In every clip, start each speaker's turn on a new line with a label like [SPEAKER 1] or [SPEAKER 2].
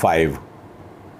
[SPEAKER 1] 5।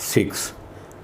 [SPEAKER 1] 6।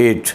[SPEAKER 1] 8।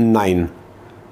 [SPEAKER 1] 9।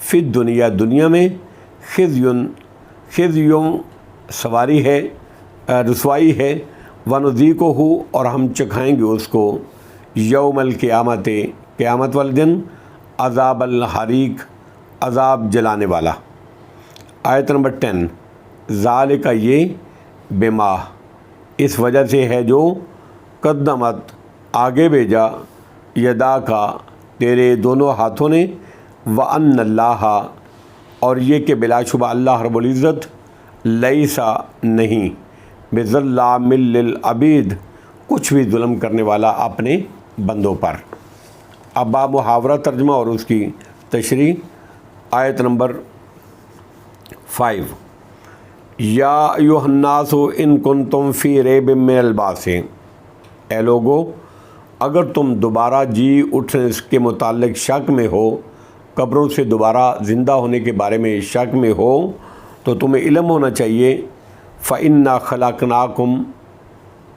[SPEAKER 1] فی دنیا دنیا میں، خزیٌ سواری ہے، رسوائی ہے، ونذیقہ اور ہم چکھائیں گے اس کو یوم القیامت قیامت والے دن عذاب الحریق عذاب جلانے والا۔ آیت نمبر 10 ذالک یہ بما اس وجہ سے ہے جو قدمت آگے بھیجا یدا کا تیرے دونوں ہاتھوں نے، وَأَنَّ اللَّهَ اور یہ کہ بلا شبہ اللہ رب العزت لیسا نہیں بظلام للعبید کچھ بھی ظلم کرنے والا اپنے بندوں پر۔ اب محاورہ ترجمہ اور اس کی تشریح۔ آیت نمبر 5 یا ایھا الناس ان کنتم فی ریب من البعث اے لوگو اگر تم دوبارہ جی اٹھنے کے متعلق شک میں ہو، قبروں سے دوبارہ زندہ ہونے کے بارے میں شک میں ہو، تو تمہیں علم ہونا چاہیے فَإِنَّا خَلَقْنَاكُمْ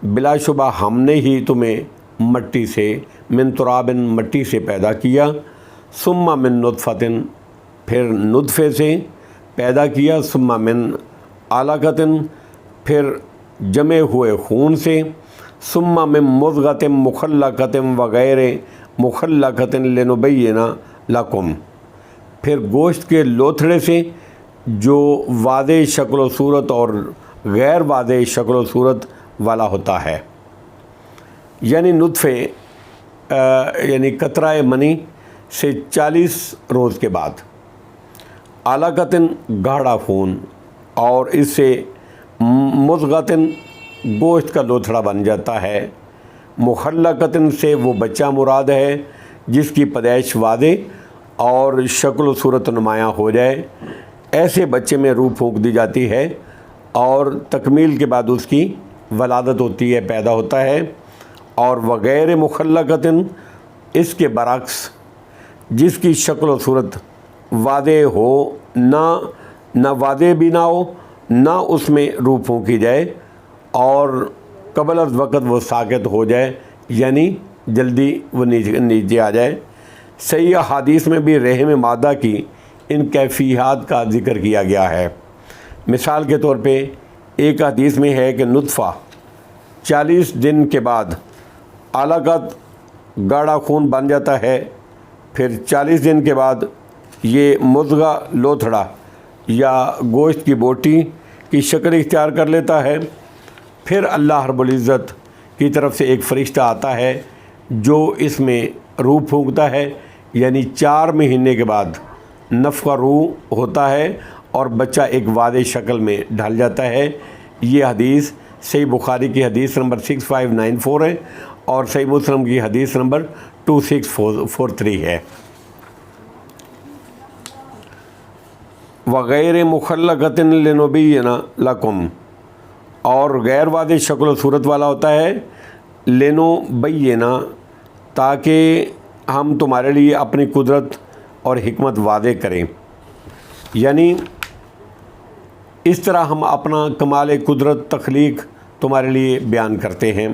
[SPEAKER 1] بلا شبہ ہم نے ہی تمہیں مٹی سے، من تراب مٹی سے پیدا کیا، ثم من نطفۃ پھر نطفے سے پیدا کیا، ثم من علقۃ پھر جمے ہوئے خون سے، ثم من مضغۃ مخلقۃ وغیر مخلقۃ لنبین لکم پھر گوشت کے لوتھڑے سے جو واضح شکل و صورت اور غیر واضح شکل و صورت والا ہوتا ہے۔ یعنی نطفے یعنی قطرہ منی سے 40 روز کے بعد، علقۃ گاڑھا خون اور اس سے مضغۃ گوشت کا لوتھڑا بن جاتا ہے، مخلقۃ سے وہ بچہ مراد ہے جس کی پیدائش واضح اور شکل و صورت نمایاں ہو جائے، ایسے بچے میں روح پھونک دی جاتی ہے اور تکمیل کے بعد اس کی ولادت ہوتی ہے، پیدا ہوتا ہے۔ اور وغیر مخلقۃ اس کے برعکس جس کی شکل و صورت واضح ہو، نہ واضح بھی نہ ہو، نہ اس میں روح پھونکی جائے اور قبل از وقت وہ ساقط ہو جائے، یعنی جلدی وہ نیچے آ جائے۔ صحیح حدیث میں بھی رحم مادہ کی ان کیفیات کا ذکر کیا گیا ہے۔ مثال کے طور پہ ایک حدیث میں ہے کہ نطفہ 40 دن کے بعد علقۃ گاڑھا خون بن جاتا ہے، پھر 40 دن کے بعد یہ مضغہ لوتھڑا یا گوشت کی بوٹی کی شکل اختیار کر لیتا ہے، پھر اللہ رب العزت کی طرف سے ایک فرشتہ آتا ہے جو اس میں روح پھونکتا ہے، یعنی 4 مہینے کے بعد نفخہ روح ہوتا ہے اور بچہ ایک واضح شکل میں ڈھل جاتا ہے۔ یہ حدیث صحیح بخاری کی حدیث نمبر 6594 ہے اور صحیح مسلم کی حدیث نمبر 2643 ہے۔ وغیر مخلقۃ لنبین لکم اور غیر واضح شکل و صورت والا ہوتا ہے، لنبین تاکہ ہم تمہارے لیے اپنی قدرت اور حکمت واضح کریں، یعنی اس طرح ہم اپنا کمال قدرت تخلیق تمہارے لیے بیان کرتے ہیں۔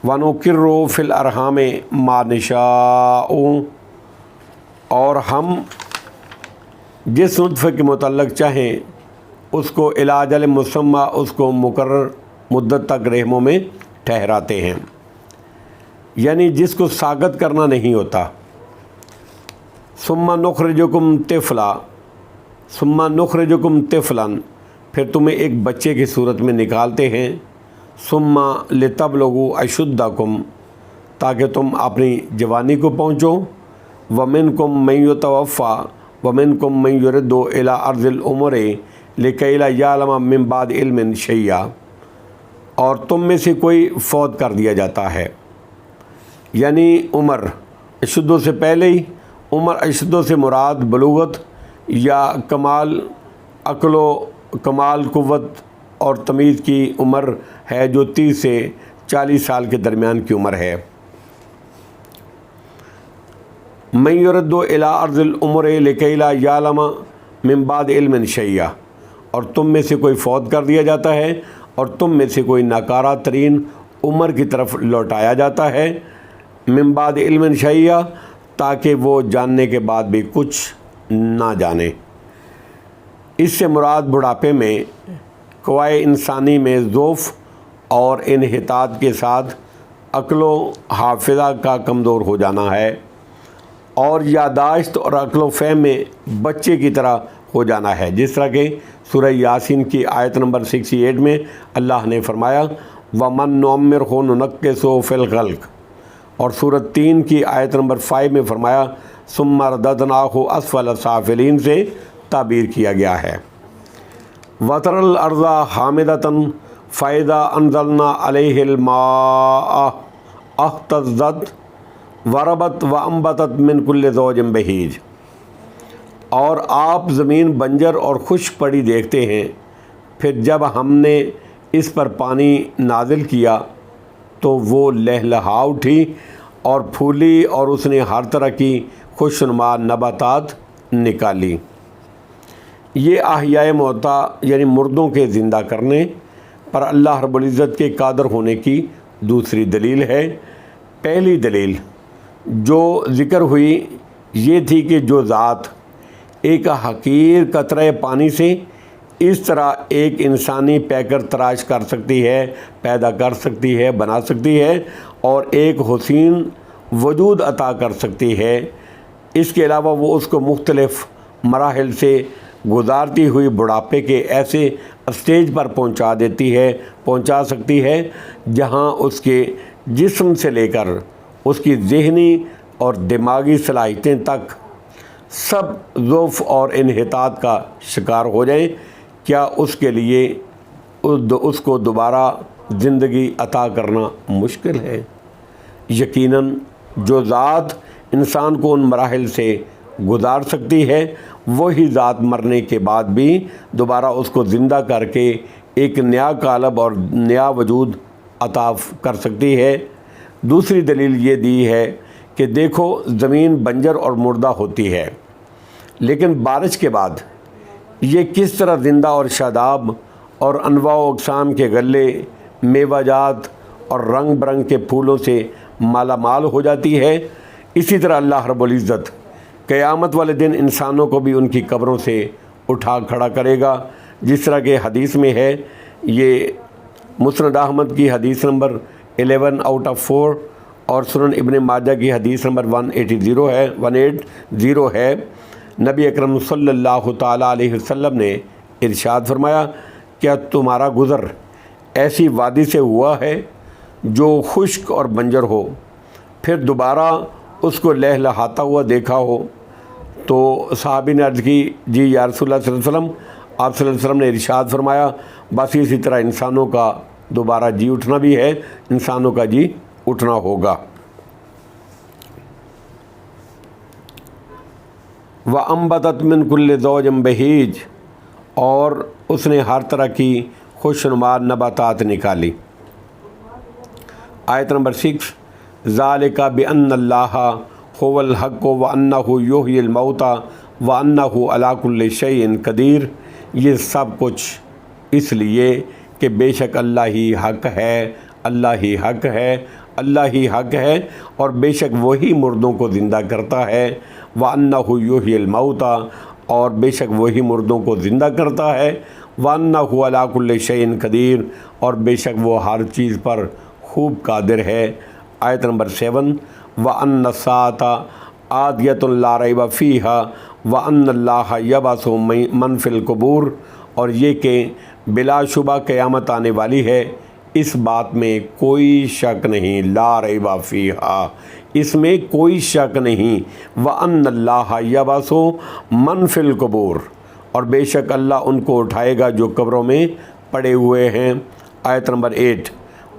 [SPEAKER 1] وَنُقِرُّ فِي الْأَرْحَامِ مَا نَشَاءُ اور ہم جس نطفے کے متعلق چاہیں اس کو الی اجل مسمى اس کو مقرر مدت تک رحموں میں ٹھہراتے ہیں، یعنی جس کو ساقط کرنا نہیں ہوتا۔ ثم نخرجکم طفلا پھر تمہیں ایک بچے کی صورت میں نکالتے ہیں، ثم لتبلغوا اشدکم تاکہ تم اپنی جوانی کو پہنچو، ومنکم من یتوفی ومنکم من یرد الی ارض العمر لکی لا یعلم من بعد علم شیئا اور تم میں سے کوئی فوت کر دیا جاتا ہے، یعنی عمر اشدوں سے پہلے ہی، عمر اشدوں سے مراد بلوغت یا کمال عقل و کمال قوت اور تمیز کی عمر ہے جو 30 سے 40 سال کے درمیان کی عمر ہے۔ من یرد الی ارض العمر لکی لا یعلم من بعد علم شیئا اور تم میں سے کوئی فوت کر دیا جاتا ہے اور تم میں سے کوئی ناکارہ ترین عمر کی طرف لوٹایا جاتا ہے، من بعد علم شیئا تاکہ وہ جاننے کے بعد بھی کچھ نہ جانے۔ اس سے مراد بڑھاپے میں قوائے انسانی میں ضعف اور انحطاط کے ساتھ عقل و حافظہ کا کمزور ہو جانا ہے، اور یادداشت اور عقل و فہم میں بچے کی طرح ہو جانا ہے، جس طرح کہ سورہ یاسین کی آیت نمبر 68 میں اللہ نے فرمایا وَمَن نُعَمِّرْهُ نُنَكِّسْهُ فِي الْخَلْقِ، اور سورۃ 3 کی آیت نمبر 5 میں فرمایا ثُمَّ رَدَدْنَاهُ أَسْفَلَ سَافِلِينَ سے تعبیر کیا گیا ہے۔ وَتَرَى الْأَرْضَ حَامِدَةً فَإِذَا أَنزَلْنَا عَلَيْهِ الْمَاءَ اهْتَزَّتْ وَرَبَتْ وَأَنبَتَتْ مِنْ كُلِّ زَوْجٍ بَهِيجٍ، اور آپ زمین بنجر اور خشک پڑی دیکھتے ہیں، پھر جب ہم نے اس پر پانی نازل کیا تو وہ لہلہا اٹھی اور پھولی، اور اس نے ہر طرح کی خوشنما نباتات نکالی۔ یہ احیاء موتا یعنی مردوں کے زندہ کرنے پر اللہ رب العزت کے قادر ہونے کی دوسری دلیل ہے۔ پہلی دلیل جو ذکر ہوئی یہ تھی کہ جو ذات ایک حقیر قطرہ پانی سے اس طرح ایک انسانی پیکر تراش کر سکتی ہے، پیدا کر سکتی ہے، بنا سکتی ہے، اور ایک حسین وجود عطا کر سکتی ہے، اس کے علاوہ وہ اس کو مختلف مراحل سے گزارتی ہوئی بڑھاپے کے ایسے اسٹیج پر پہنچا سکتی ہے جہاں اس کے جسم سے لے کر اس کی ذہنی اور دماغی صلاحیتیں تک سب ضعف اور انحطاط کا شکار ہو جائیں۔ کیا اس کے لیے اس کو دوبارہ زندگی عطا کرنا مشکل ہے؟ یقیناً جو ذات انسان کو ان مراحل سے گزار سکتی ہے وہی ذات مرنے کے بعد بھی دوبارہ اس کو زندہ کر کے ایک نیا قالب اور نیا وجود عطا کر سکتی ہے۔ دوسری دلیل یہ دی ہے کہ دیکھو زمین بنجر اور مردہ ہوتی ہے، لیکن بارش کے بعد یہ کس طرح زندہ اور شاداب اور انواع و اقسام کے غلے، میوہ جات اور رنگ برنگ کے پھولوں سے مالا مال ہو جاتی ہے۔ اسی طرح اللہ رب العزت قیامت والے دن انسانوں کو بھی ان کی قبروں سے اٹھا کھڑا کرے گا، جس طرح کہ حدیث میں ہے، یہ مسند احمد کی حدیث نمبر 11/4 اور سنن ابن ماجہ کی حدیث نمبر 180 ہے۔ نبی اکرم صلی اللہ تعالیٰ علیہ وسلم نے ارشاد فرمایا کیا تمہارا گزر ایسی وادی سے ہوا ہے جو خشک اور بنجر ہو، پھر دوبارہ اس کو لہلہاتا ہوا دیکھا ہو؟ تو صحابی نے عرض کی جی یا رسول اللہ صلی اللہ علیہ وسلم۔ آپ صلی اللہ علیہ وسلم نے ارشاد فرمایا بس اسی طرح انسانوں کا دوبارہ جی اٹھنا بھی ہے، انسانوں کا جی اٹھنا ہوگا۔ وَأَنبَتَتْ مِنْ كُلِّ زَوْجٍ بَهِيجٍ، اور اس نے ہر طرح کی خوشنما نباتات نکالی۔ آیت نمبر 6 ذَلِكَ بِأَنَّ اللَّهَ هُوَ الْحَقُّ وَأَنَّهُ يُحْيِي الْمَوْتَى وَأَنَّهُ عَلَى كُلِّ شَيْءٍ قَدِيرٌ، یہ سب کچھ اس لیے کہ بے شک اللہ ہی حق ہے، اللہ ہی حق ہے، اللہ ہی حق ہے، اور بے شک وہی مردوں کو زندہ کرتا ہے۔ وَأَنَّهُ يُحْيِي الْمَوْتَى، اور بے شک وہی مردوں کو زندہ کرتا ہے۔ وَأَنَّهُ عَلَى كُلِّ شَيْءٍ قَدِيرٌ، اور بے شک وہ ہر چیز پر خوب قادر ہے۔ آیت نمبر 7 وَأَنَّ السَّاعَةَ آتِيَةٌ لَا رَيْبَ فِيهَا وَأَنَّ اللَّهَ يَبْعَثُ مَن فِي الْقُبُورِ، اور یہ کہ بلا شبہ قیامت آنے والی ہے، اس بات میں کوئی شک نہیں، لا ریب فیہا، اس میں کوئی شک نہیں۔ وَأَنَّ اللَّهَ يَبْعَثُ مَن فِي الْقُبُورِ، اور بے شک اللہ ان کو اٹھائے گا جو قبروں میں پڑے ہوئے ہیں۔ آیت نمبر 8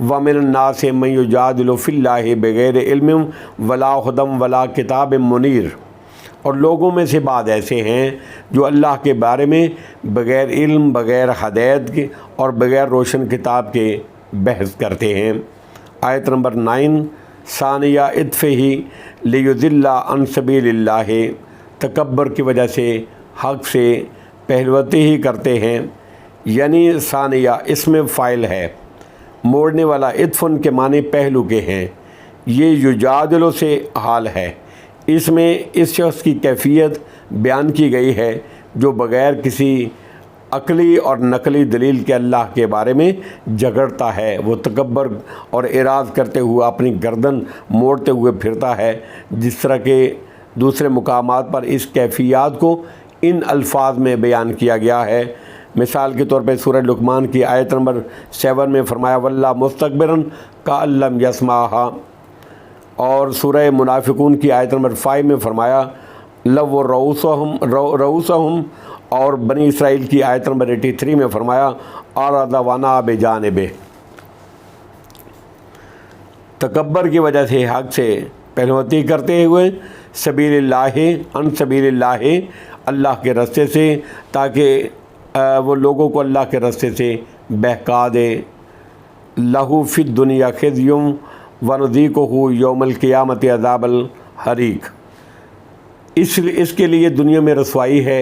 [SPEAKER 1] وَمِنَ النَّاسِ مَن يُجَادِلُ فِي اللَّهِ بِغَيْرِ عِلْمٍ وَلَا هُدًى وَلَا كِتَابٍ مُنِيرٍ، اور لوگوں میں سے بعض ایسے ہیں جو اللہ کے بارے میں بغیر علم، بغیر ہدایت کے اور بغیر روشن کتاب کے بحث کرتے ہیں۔ آیت نمبر 9 ثانیہ عطفہ لیضل عن سبیل اللہ، تکبر کی وجہ سے حق سے پہلوتی ہی کرتے ہیں، یعنی ثانیہ اس میں فاعل ہے، موڑنے والا عطف ان کے معنی پہلو کے ہیں، یہ یجادلو سے حال ہے، اس میں اس شخص کی کیفیت بیان کی گئی ہے جو بغیر کسی عقلی اور نقلی دلیل کے اللہ کے بارے میں جھگڑتا ہے، وہ تکبر اور اعراض کرتے ہوئے اپنی گردن موڑتے ہوئے پھرتا ہے۔ جس طرح کے دوسرے مقامات پر اس کیفیات کو ان الفاظ میں بیان کیا گیا ہے۔ مثال کے طور پہ سورہ لقمان کی آیت نمبر 7 میں فرمایا وَلَّا مُسْتَكْبِرًا كَأَن لَّمْ يَسْمَعْهَا، اور سورہ منافقون کی آیت نمبر 5 میں فرمایا لَوَّ رؤوسہم، اور بنی اسرائیل کی آیت نمبر 83 میں فرمایا اعرض وَنَأَى بِجَانِبِهِ۔ تکبر کی وجہ سے حق سے پہلوتی کرتے ہوئے سبیل اللہ ان سبیل اللہ، اللہ کے راستے سے، تاکہ وہ لوگوں کو اللہ کے راستے سے بہکا دے۔ لہو فی الدنیا خزی ونذیقہ یوم القیامت عذاب الحریق، اس کے لیے دنیا میں رسوائی ہے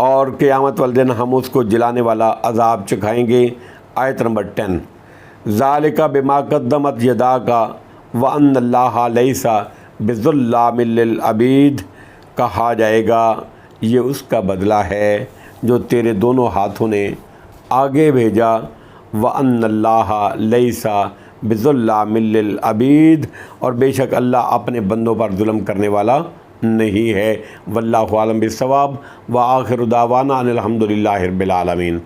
[SPEAKER 1] اور قیامت والے دن ہم اس کو جلانے والا عذاب چکھائیں گے۔ آیت نمبر 10، ذالک بما قدمت یداک وان اللہ لیس بظلام للعبید، کہا جائے گا یہ اس کا بدلہ ہے جو تیرے دونوں ہاتھوں نے آگے بھیجا، وان اللہ لیس بظلام للعبید، اور بے شک اللہ اپنے بندوں پر ظلم کرنے والا نہیں ہے۔ واللہ عالم بالصواب، وآخر دعوانا ان الحمد للہ رب العالمین۔